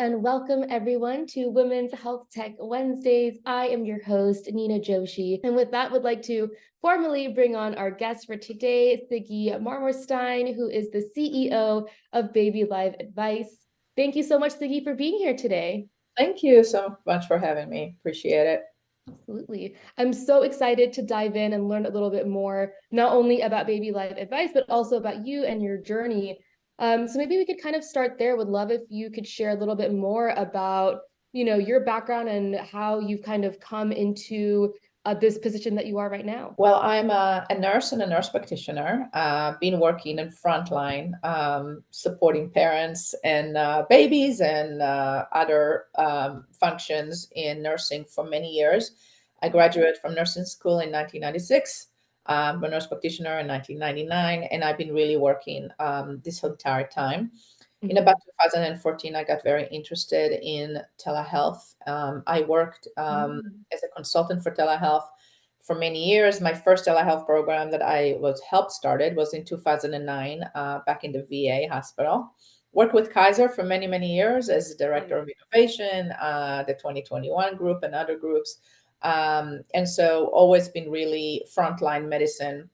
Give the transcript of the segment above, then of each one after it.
and welcome everyone to Women's Health Tech Wednesdays. I am your host, Nina Joshi, and with that, would like to formally bring on our guest for today, Sigi Marmorstein, who is the CEO of BabyLiveAdvice. Thank you so much, Sigi, for being here today. Thank you so much for having me. Appreciate it. Absolutely. I'm so excited to dive in and learn a little bit more, not only about BabyLiveAdvice, but also about you and your journey. So maybe we could kind of start there. Would love if you could share a little bit more about, your background and how you've kind of come into this position that you are right now. Well, I'm a nurse and a nurse practitioner. Been working in frontline, supporting parents and babies and other functions in nursing for many years. I graduated from nursing school in 1996. I'm a nurse practitioner in 1999, and I've been really working this entire time. In about 2014, I got very interested in telehealth. I worked as a consultant for telehealth for many years. My first telehealth program that I was helped started was in 2009, back in the VA hospital. Worked with Kaiser for many, many years as director of innovation, the 2021 group and other groups. And so always been really frontline medicine.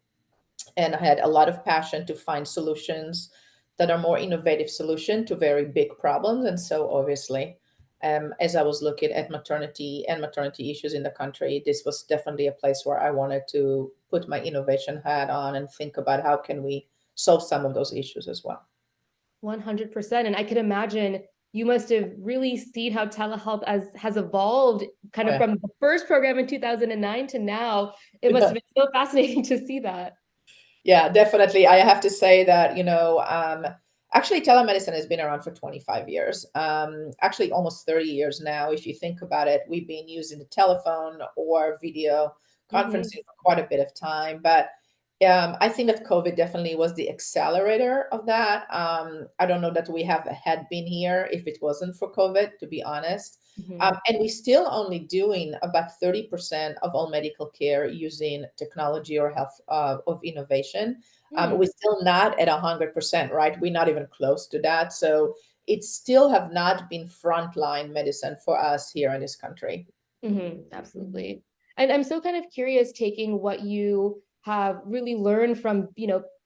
And I had a lot of passion to find solutions that are more innovative solution to very big problems. And so obviously, as I was looking at maternity and maternity issues in the country, this was definitely a place where I wanted to put my innovation hat on and think about how can we solve some of those issues as well. 100%. And I can imagine you must have really seen how telehealth has evolved kind of from the first program in 2009 to now. It must have been so fascinating to see that. Yeah, definitely. I have to say that, actually telemedicine has been around for 25 years, actually almost 30 years now. If you think about it, we've been using the telephone or video conferencing for quite a bit of time. But I think that COVID definitely was the accelerator of that. I don't know that we had been here if it wasn't for COVID, to be honest. And we're still only doing about 30% of all medical care using technology or health of innovation. We're still not at 100%, right? We're not even close to that. So it still have not been frontline medicine for us here in this country. Absolutely. And I'm so kind of curious, taking what you have really learned from,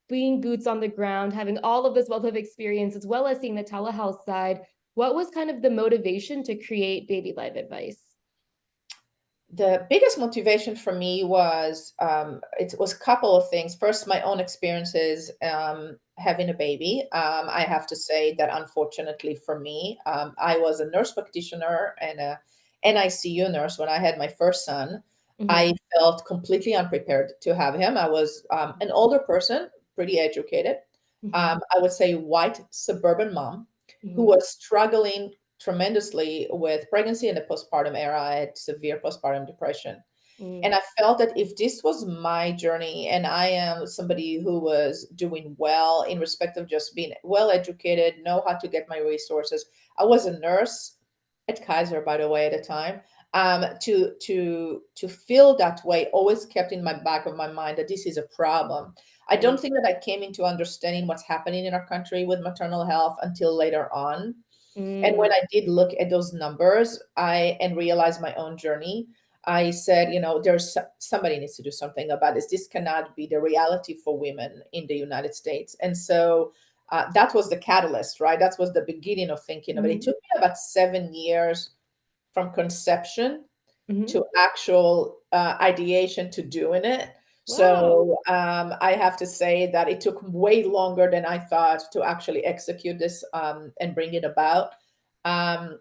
being boots on the ground, having all of this wealth of experience, as well as seeing the telehealth side. What was kind of the motivation to create BabyLiveAdvice? The biggest motivation for me was it was a couple of things. First, my own experiences having a baby. I have to say that unfortunately for me, I was a nurse practitioner and a NICU nurse when I had my first son. I felt completely unprepared to have him. I was an older person, pretty educated. I would say white suburban mom who was struggling tremendously with pregnancy and the postpartum era. I had severe postpartum depression. And I felt that if this was my journey and I am somebody who was doing well in respect of just being well educated, know how to get my resources. I was a nurse at Kaiser, by the way, at the time. To feel that way always kept in my back of my mind that this is a problem. I don't think that I came into understanding what's happening in our country with maternal health until later on. And when I did look at those numbers, and realized my own journey, I said, there's somebody needs to do something about this. This cannot be the reality for women in the United States. And so that was the catalyst, right? That was the beginning of thinking of it. It took me about 7 years from conception to actual ideation to doing it. Wow. So I have to say that it took way longer than I thought to actually execute this and bring it about. And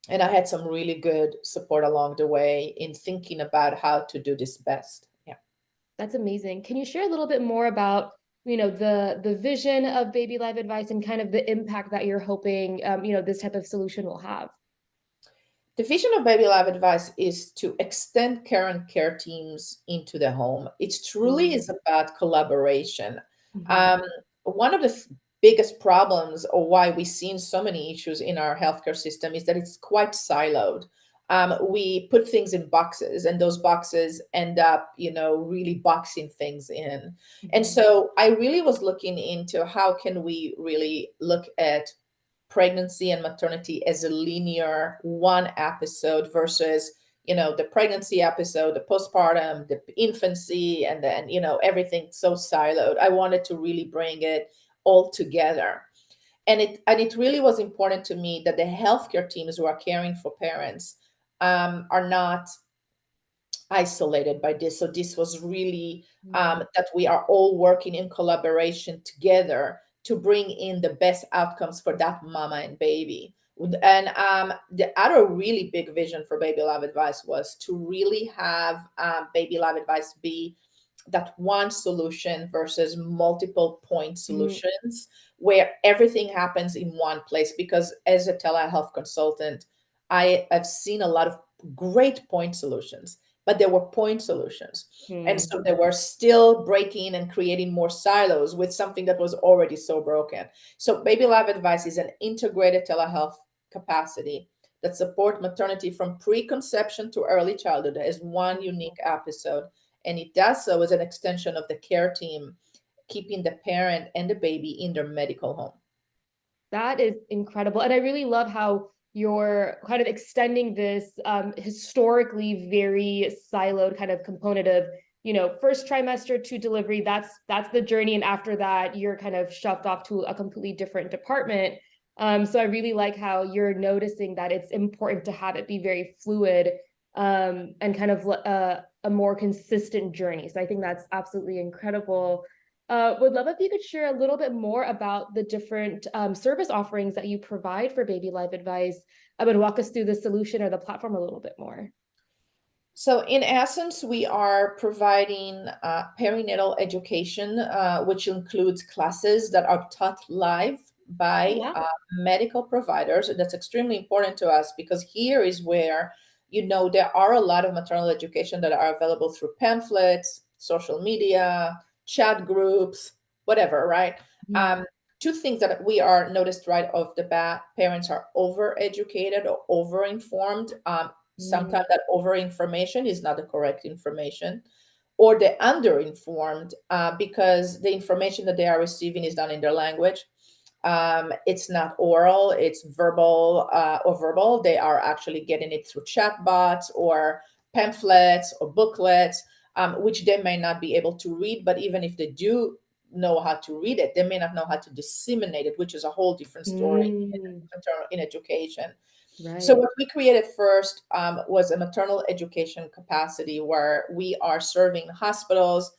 I had some really good support along the way in thinking about how to do this best. Yeah. That's amazing. Can you share a little bit more about, the vision of BabyLiveAdvice and kind of the impact that you're hoping, this type of solution will have? The vision of BabyLiveAdvice is to extend care teams into the home. It truly is about collaboration. One of the biggest problems, or why we've seen so many issues in our healthcare system, is that it's quite siloed. We put things in boxes, and those boxes end up, really boxing things in. And so I really was looking into how can we really look at pregnancy and maternity as a linear one episode versus, the pregnancy episode, the postpartum, the infancy, and then, everything so siloed. I wanted to really bring it all together. And it really was important to me that the healthcare teams who are caring for parents are not isolated by this. So this was really that we are all working in collaboration together to bring in the best outcomes for that mama and baby. And the other really big vision for BabyLiveAdvice was to really have BabyLiveAdvice be that one solution versus multiple point solutions where everything happens in one place. Because as a telehealth consultant, I've seen a lot of great point solutions, but there were point solutions. And so they were still breaking and creating more silos with something that was already so broken. So BabyLiveAdvice is an integrated telehealth capacity that support maternity from preconception to early childhood as one unique episode. And it does so as an extension of the care team, keeping the parent and the baby in their medical home. That is incredible. And I really love how you're kind of extending this historically very siloed kind of component of, first trimester to delivery. That's the journey. And after that, you're kind of shoved off to a completely different department. So I really like how you're noticing that it's important to have it be very fluid and kind of a more consistent journey. So I think that's absolutely incredible. Would love if you could share a little bit more about the different service offerings that you provide for BabyLiveAdvice, and walk us through the solution or the platform a little bit more. So in essence, we are providing perinatal education, which includes classes that are taught live by medical providers. And that's extremely important to us because here is where, there are a lot of maternal education that are available through pamphlets, social media, chat groups, whatever, right? Two things that we are noticed right off the bat: parents are overeducated or overinformed. Sometimes that over-information is not the correct information, or they're under-informed because the information that they are receiving is done in their language. It's not oral, it's verbal or verbal. They are actually getting it through chatbots or pamphlets or booklets, which they may not be able to read. But even if they do know how to read it, they may not know how to disseminate it, which is a whole different story in education. Right. So what we created first was a maternal education capacity where we are serving hospitals,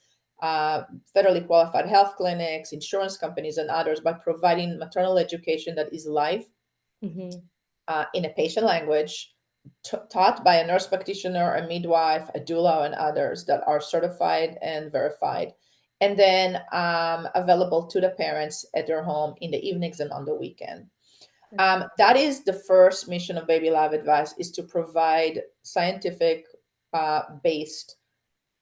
federally qualified health clinics, insurance companies, and others by providing maternal education that is live in a patient language, taught by a nurse practitioner, a midwife, a doula, and others that are certified and verified, and then available to the parents at their home in the evenings and on the weekend. That is the first mission of BabyLiveAdvice, is to provide scientific based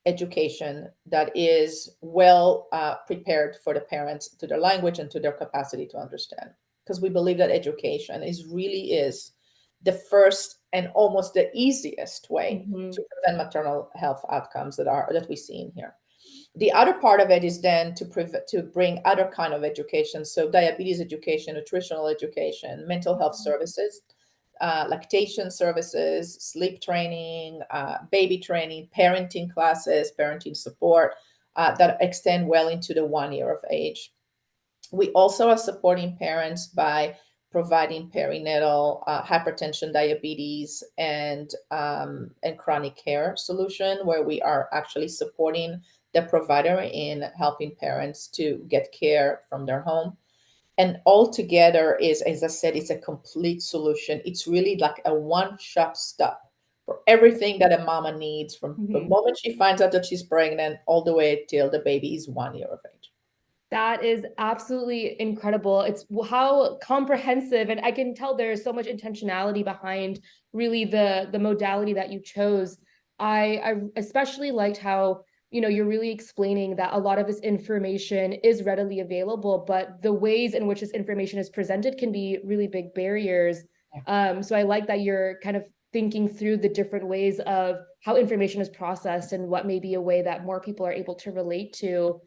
education that is well prepared for the parents, to their language and to their capacity to understand. Because we believe that education really is the first and almost the easiest way to prevent maternal health outcomes that we see in here. The other part of it is then to bring other kind of education, so diabetes education, nutritional education, mental health services, lactation services, sleep training, baby training, parenting classes, parenting support that extend well into the 1 year of age. We also are supporting parents by providing perinatal hypertension, diabetes, and chronic care solution, where we are actually supporting the provider in helping parents to get care from their home. And all together is, as I said, it's a complete solution. It's really like a one-stop stop for everything that a mama needs from the moment she finds out that she's pregnant all the way till the baby is 1 year of age. That is absolutely incredible. It's how comprehensive, and I can tell there's so much intentionality behind really the modality that you chose. I especially liked how, you're really explaining that a lot of this information is readily available, but the ways in which this information is presented can be really big barriers. So I like that you're kind of thinking through the different ways of how information is processed and what may be a way that more people are able to relate to,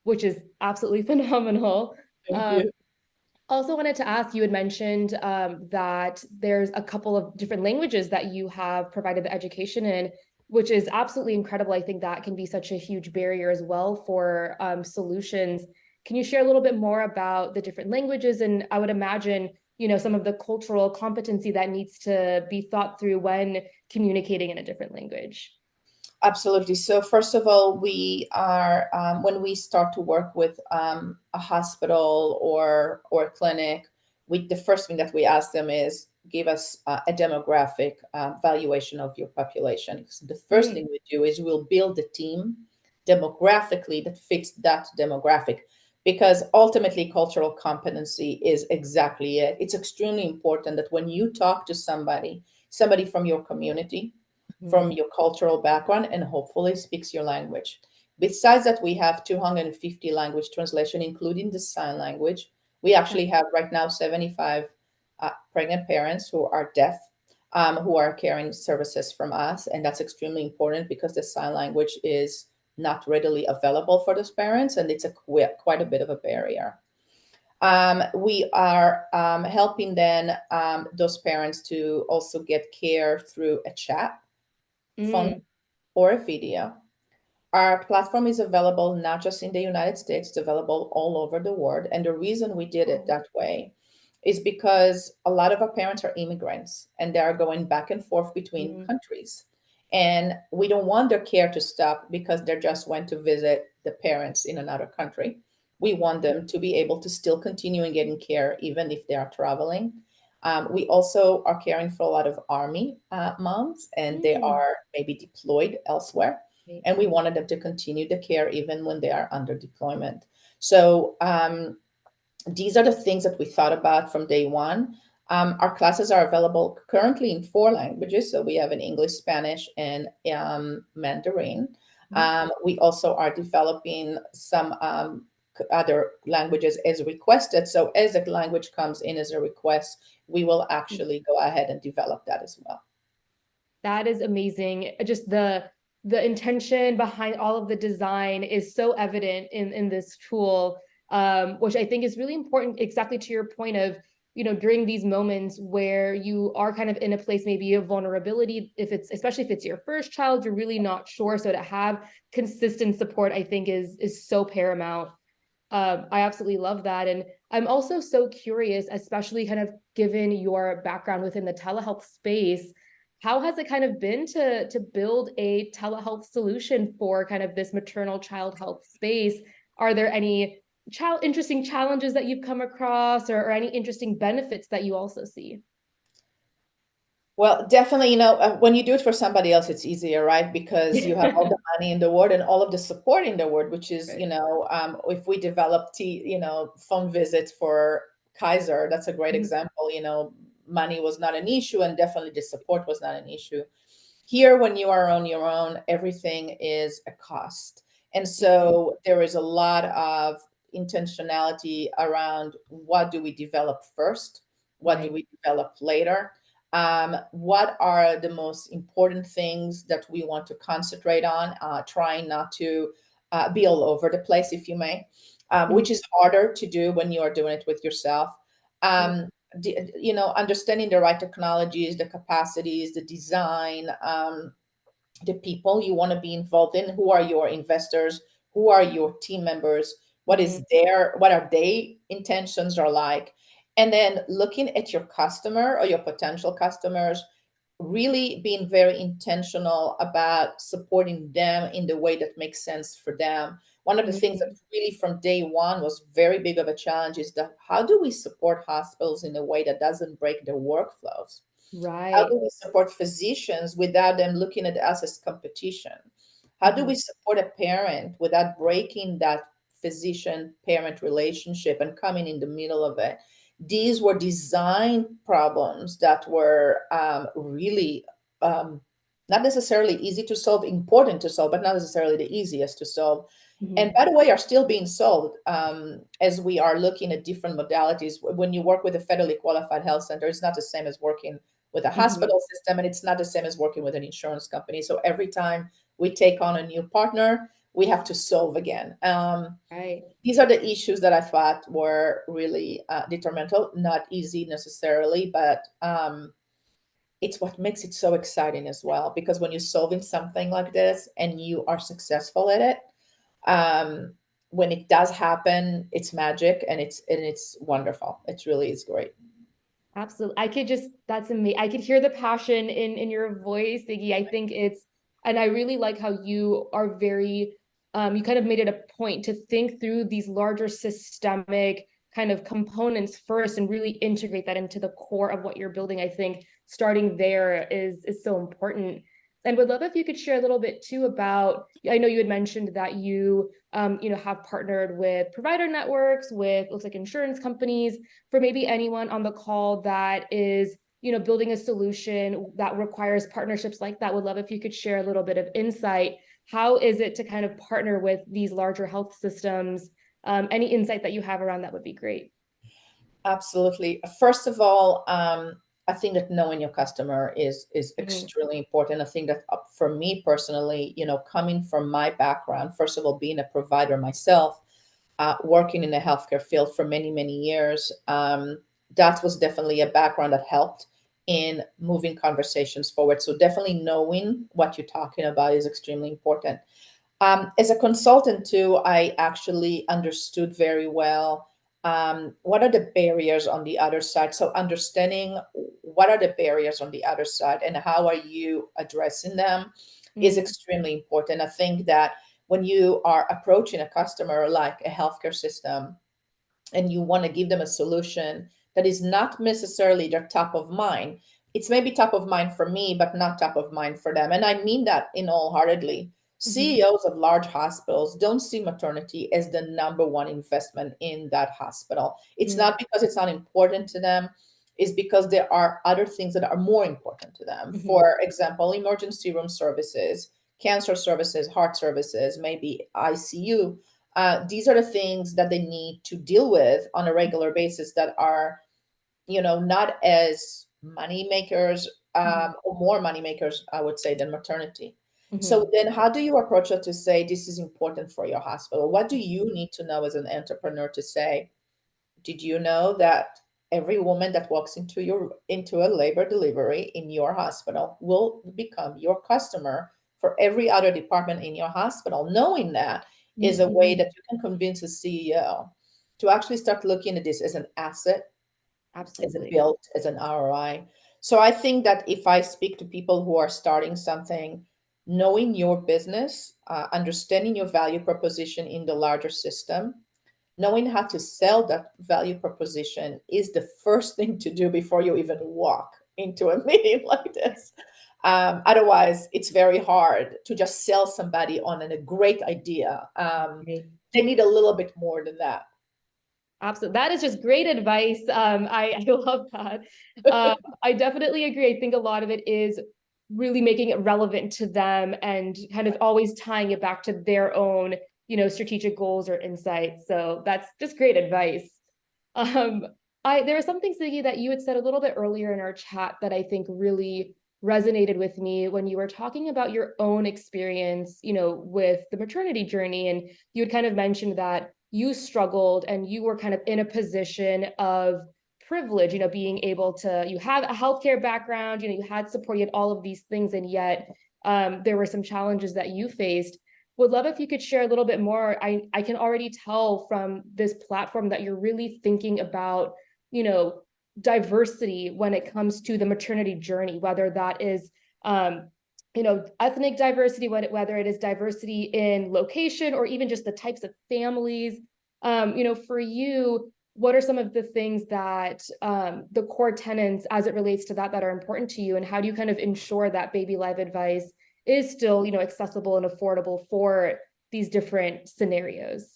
which is absolutely phenomenal. Thank you. Also wanted to ask, you had mentioned that there's a couple of different languages that you have provided the education in, which is absolutely incredible. I think that can be such a huge barrier as well for solutions. Can you share a little bit more about the different languages? And I would imagine, some of the cultural competency that needs to be thought through when communicating in a different language. Absolutely. So first of all, we are when we start to work with a hospital or a clinic, the first thing that we ask them is give us a demographic valuation of your population. So the first thing we do is we'll build a team demographically that fits that demographic, because ultimately cultural competency is exactly it. It's extremely important that when you talk to somebody from your community, from your cultural background, and hopefully speaks your language. Besides that, we have 250 language translation, including the sign language. We actually have right now 75 pregnant parents who are deaf, who are carrying services from us. And that's extremely important because the sign language is not readily available for those parents, and it's quite a bit of a barrier. We are helping then those parents to also get care through a chat, phone, or a video. Our platform is available not just in the United States, it's available all over the world. And the reason we did it that way is because a lot of our parents are immigrants and they are going back and forth between countries. And we don't want their care to stop because they just went to visit the parents in another country. We want them to be able to still continue and getting care even if they are traveling. We also are caring for a lot of Army moms, and they are maybe deployed elsewhere. And we wanted them to continue the care even when they are under deployment. So these are the things that we thought about from day one. Our classes are available currently in 4 languages. So we have in English, Spanish, and Mandarin. We also are developing some other languages as requested. So as a language comes in as a request, we will actually go ahead and develop that as well. That is amazing. Just the intention behind all of the design is so evident in this tool, which I think is really important, exactly to your point of, during these moments where you are kind of in a place maybe of vulnerability, especially if it's your first child, you're really not sure. So to have consistent support, I think is so paramount. I absolutely love that. And I'm also so curious, especially kind of given your background within the telehealth space, how has it kind of been to build a telehealth solution for kind of this maternal child health space? Are there any interesting challenges that you've come across, or any interesting benefits that you also see? Well, definitely, when you do it for somebody else, it's easier, right? Because you have all the money in the world and all of the support in the world, which is, if we developed, phone visits for Kaiser, that's a great example. Money was not an issue, and definitely the support was not an issue. Here, when you are on your own, everything is a cost. And so there is a lot of intentionality around what do we develop first? What do we develop later? What are the most important things that we want to concentrate on, trying not to be all over the place, if you may, which is harder to do when you are doing it with yourself. Understanding the right technologies, the capacities, the design, the people you want to be involved in, who are your investors, who are your team members, what are their intentions are like, and then looking at your customer or your potential customers, really being very intentional about supporting them in the way that makes sense for them. One of the things that really from day one was very big of a challenge is that how do we support hospitals in a way that doesn't break their workflows? How do we support physicians without them looking at us as competition? How do we support a parent without breaking that physician-parent relationship and coming in the middle of it? These were design problems that were really not necessarily easy to solve, important to solve, but not necessarily the easiest to solve. And by the way, are still being solved as we are looking at different modalities. When you work with a federally qualified health center, it's not the same as working with a hospital system, and it's not the same as working with an insurance company. So every time we take on a new partner, we have to solve again. these are the issues that I thought were really detrimental, not easy necessarily, but it's what makes it so exciting as well. Because when you're solving something like this and you are successful at it, when it does happen, it's magic, and it's wonderful. It really is great. Absolutely. I could just, that's amazing. I could hear the passion in your voice, Iggy. I think it's, and I really like how you are very, you kind of made it a point to think through these larger systemic kind of components first and really integrate that into the core of what you're building. I think starting there is so important. And would love if you could share a little bit too about, I know you had mentioned that you have partnered with provider networks, with looks like insurance companies. For maybe anyone on the call that is building a solution that requires partnerships like that, would love if you could share a little bit of insight. How is it to kind of partner with these larger health systems? Any insight that you have around that would be great. Absolutely. First of all, I think that knowing your customer is extremely important. I think that for me personally, coming from my background, first of all, being a provider myself, working in the healthcare field for many, many years, that was definitely a background that helped in moving conversations forward. So definitely knowing what you're talking about is extremely important. As a consultant too, I actually understood very well what are the barriers on the other side. So understanding what are the barriers on the other side and how are you addressing them is extremely important. I think that when you are approaching a customer like a healthcare system and you want to give them a solution that is not necessarily their top of mind, it's maybe top of mind for me, but not top of mind for them. And I mean that in all heartedly. CEOs of large hospitals don't see maternity as the number one investment in that hospital. It's not because it's not important to them, it's because there are other things that are more important to them. For example, emergency room services, cancer services, heart services, maybe ICU. These are the things that they need to deal with on a regular basis that are, not as money makers or more money makers, I would say, than maternity. So then how do you approach it to say this is important for your hospital? What do you need to know as an entrepreneur to say, did you know that every woman that walks into a labor delivery in your hospital will become your customer for every other department in your hospital? Knowing that is a way that you can convince a CEO to actually start looking at this as an asset, as a Absolutely. build, as an ROI. So I think that if I speak to people who are starting something, knowing your business, understanding your value proposition in the larger system, knowing how to sell that value proposition is the first thing to do before you even walk into a meeting like this. Otherwise, it's very hard to just sell somebody on a great idea. They need a little bit more than that. Absolutely. That is just great advice. I love that. I definitely agree. I think a lot of it is really making it relevant to them and kind of always tying it back to their own, strategic goals or insights. So that's just great advice. Um, there was something, Sigi, that you had said a little bit earlier in our chat that I think really resonated with me when you were talking about your own experience, with the maternity journey. And you had kind of mentioned that you struggled and you were kind of in a position of privilege, being able to, you have a healthcare background, you had support, you had all of these things, and yet there were some challenges that you faced. Would love if you could share a little bit more. I can already tell from this platform that you're really thinking about, diversity when it comes to the maternity journey, whether that is, ethnic diversity, whether it is diversity in location or even just the types of families. For you, what are some of the things that the core tenets as it relates to that are important to you, and how do you kind of ensure that Baby Live Advice is still, accessible and affordable for these different scenarios?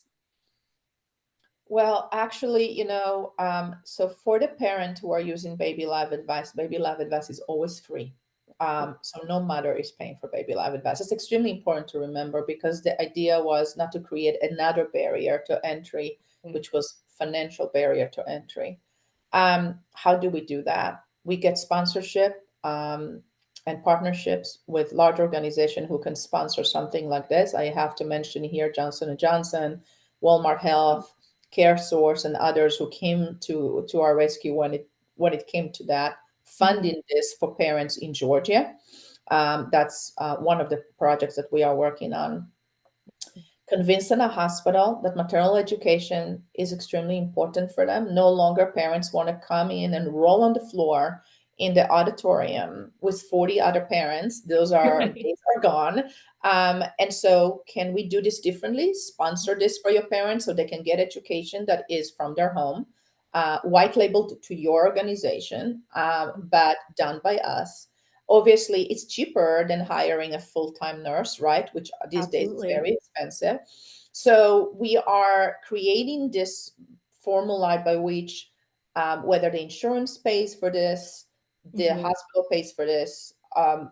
Well, actually, so for the parent who are using Baby Live Advice is always free. So no mother is paying for Baby Live Advice. It's extremely important to remember because the idea was not to create another barrier to entry, which was financial barrier to entry. How do we do that? We get sponsorship and partnerships with large organizations who can sponsor something like this. I have to mention here Johnson & Johnson, Walmart Health, Care Source, and others who came to our rescue when it came to that, funding this for parents in Georgia. That's one of the projects that we are working on. Convincing a hospital that maternal education is extremely important for them. No longer parents want to come in and roll on the floor in the auditorium with 40 other parents. Those days are gone. And so can we do this differently? Sponsor this for your parents so they can get education that is from their home, white labeled to your organization, but done by us. Obviously, it's cheaper than hiring a full-time nurse, right? Which these days is very expensive. So we are creating this formula by which whether the insurance pays for this, the hospital pays for this,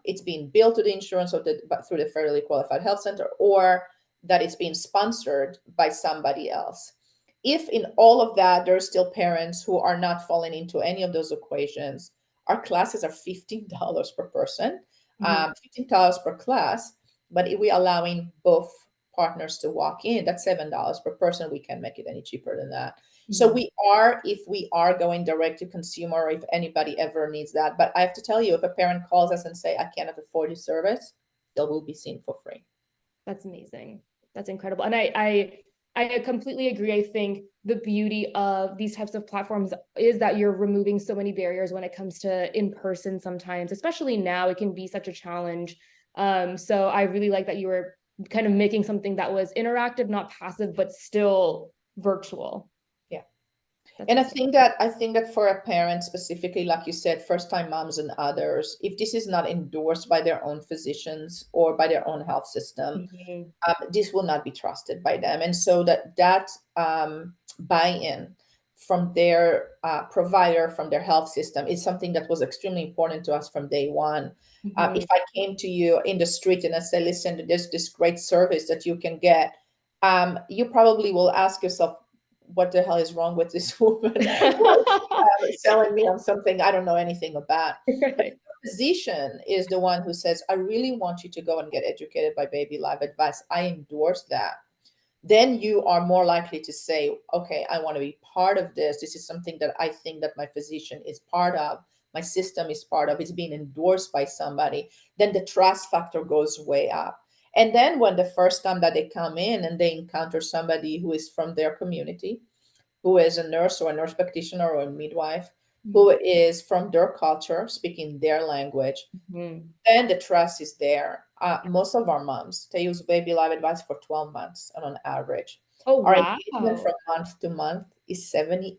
it's being billed to the insurance or through the federally qualified health center, or that it's being sponsored by somebody else. If in all of that, there are still parents who are not falling into any of those equations, our classes are $15 per person, $15 per class. But if we're allowing both partners to walk in, that's $7 per person. We can't make it any cheaper than that. So if we are going direct to consumer, or if anybody ever needs that, but I have to tell you, if a parent calls us and say, I cannot afford your service, they will be seen for free. That's amazing. That's incredible. And I completely agree. I think the beauty of these types of platforms is that you're removing so many barriers when it comes to in person sometimes, especially now it can be such a challenge. So I really like that you were kind of making something that was interactive, not passive, but still virtual. Yeah. And I think that for a parent specifically, like you said, first-time moms and others, if this is not endorsed by their own physicians or by their own health system, this will not be trusted by them. And so that buy-in from their provider, from their health system, is something that was extremely important to us from day one. If I came to you in the street and I say, listen, there's this great service that you can get, you probably will ask yourself, what the hell is wrong with this woman selling me on something I don't know anything about? But the physician is the one who says, I really want you to go and get educated by BabyLiveAdvice. I endorse that. Then you are more likely to say, okay, I want to be part of this. This is something that I think that my physician is part of, my system is part of, it's being endorsed by somebody. Then the trust factor goes way up. And then when the first time that they come in and they encounter somebody who is from their community, who is a nurse or a nurse practitioner or a midwife, who is from their culture, speaking their language, then the trust is there. Most of our moms, they use BabyLiveAdvice for 12 months on average. Oh, our wow. engagement from month to month is 78%.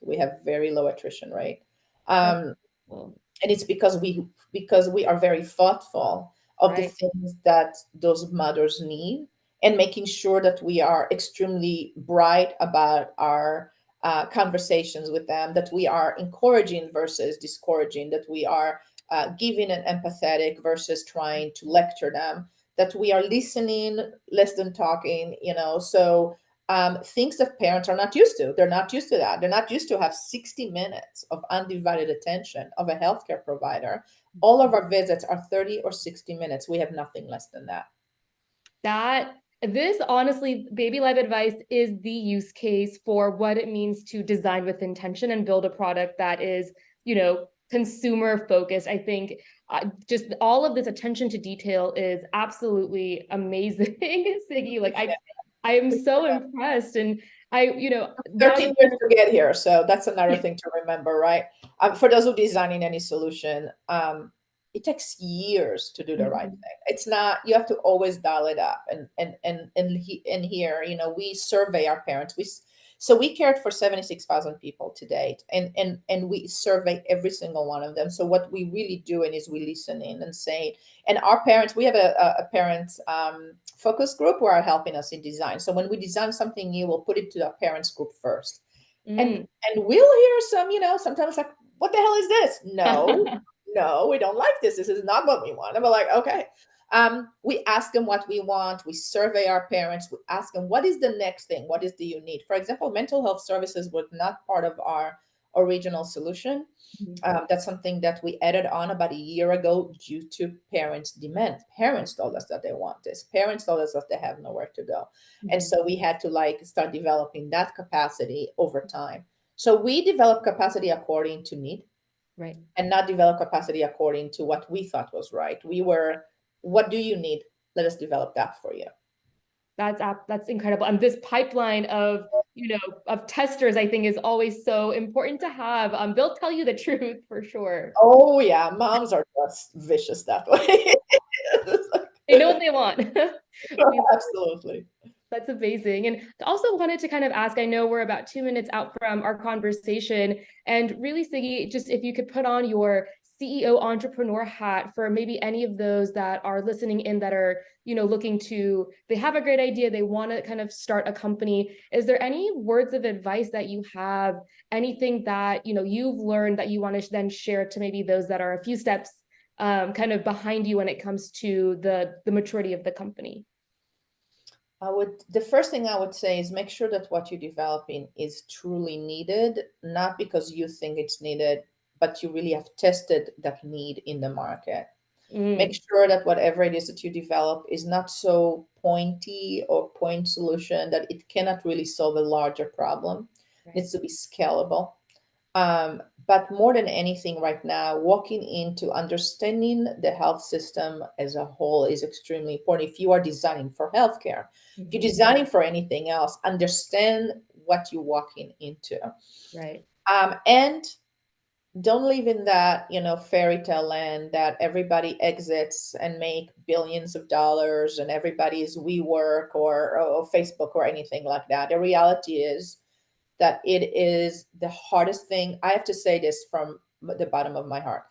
We have very low attrition rate. And it's because we are very thoughtful of the things that those mothers need, and making sure that we are extremely bright about our conversations with them, that we are encouraging versus discouraging, that we are giving and empathetic versus trying to lecture them, that we are listening less than talking, so things that parents are not used to. They're not used to that. They're not used to have 60 minutes of undivided attention of a healthcare provider. All of our visits are 30 or 60 minutes. We have nothing less than that. This honestly, BabyLiveAdvice is the use case for what it means to design with intention and build a product that is, consumer focused. I think just all of this attention to detail is absolutely amazing, Sigi. Like I am so impressed, and 13 years to get here, so that's another thing to remember, right? For those who designing any solution, it takes years to do the right thing. It's not, you have to always dial it up, and here, we survey our parents. So we cared for 76,000 people to date, and we survey every single one of them. So what we really do is we listen in and say, and our parents, we have a parents focus group who are helping us in design. So when we design something new, we'll put it to our parents group first, and we'll hear some, sometimes like, what the hell is this? No, we don't like this. This is not what we want. And we're like, okay. We ask them what we want. We survey our parents. We ask them, what is the next thing? What is the you need? For example, mental health services were not part of our original solution. That's something that we added on about a year ago due to parents' demand. Parents told us that they want this. Parents told us that they have nowhere to go. And so we had to like start developing that capacity over time. So we develop capacity according to need, Right. and not develop capacity according to what we thought was right. We were, what do you need? Let us develop that for you. That's incredible. And this pipeline of, of testers, I think, is always so important to have. They'll tell you the truth for sure. Oh yeah, moms are just vicious that way. They know what they want. Absolutely. That's amazing. And also wanted to kind of ask, I know we're about 2 minutes out from our conversation, and really, Sigi, just if you could put on your CEO entrepreneur hat for maybe any of those that are listening in that are, looking to, they have a great idea, they want to kind of start a company. Is there any words of advice that you have, anything that, you've learned that you want to then share to maybe those that are a few steps kind of behind you when it comes to the maturity of the company? The first thing I would say is make sure that what you're developing is truly needed, not because you think it's needed, but you really have tested that need in the market. Make sure that whatever it is that you develop is not so pointy or point solution that it cannot really solve a larger problem. It needs to be scalable. But more than anything right now, walking into understanding the health system as a whole is extremely important. If you are designing for healthcare, if you're designing for anything else, understand what you're walking into. Right. And don't live in that, fairy tale land that everybody exits and make billions of dollars and everybody's WeWork or Facebook or anything like that. The reality is that it is the hardest thing. I have to say this from the bottom of my heart.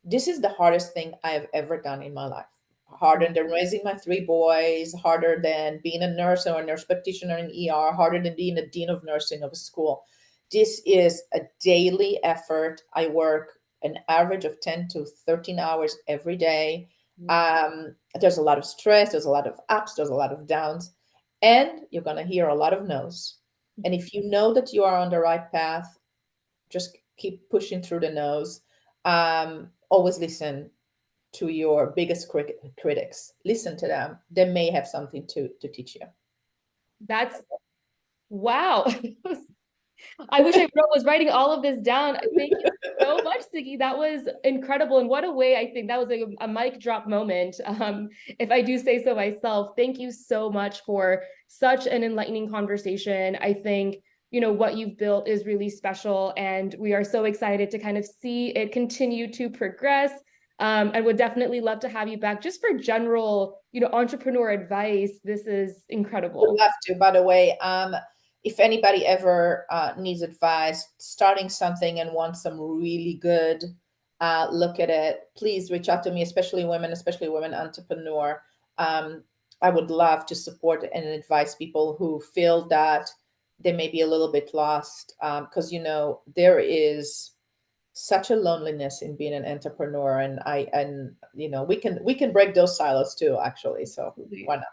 This is the hardest thing I have ever done in my life. Harder than raising my 3 boys, harder than being a nurse or a nurse practitioner in ER, harder than being a dean of nursing of a school. This is a daily effort. I work an average of 10 to 13 hours every day. There's a lot of stress, there's a lot of ups, there's a lot of downs, and you're going to hear a lot of no's. And if you know that you are on the right path, just keep pushing through the no's. Always listen to your biggest critics. Listen to them. They may have something to teach you. That's wow. I wish I was writing all of this down. Thank you so much, Sigi. That was incredible. And what a way, I think that was a mic drop moment. If I do say so myself, thank you so much for such an enlightening conversation. I think, what you've built is really special, and we are so excited to kind of see it continue to progress. I would definitely love to have you back just for general, entrepreneur advice. This is incredible. Would love to, by the way. If anybody ever needs advice, starting something and wants some really good look at it, please reach out to me, especially women entrepreneur. I would love to support and advise people who feel that they may be a little bit lost, because there is such a loneliness in being an entrepreneur, and we can break those silos too, actually. So why not?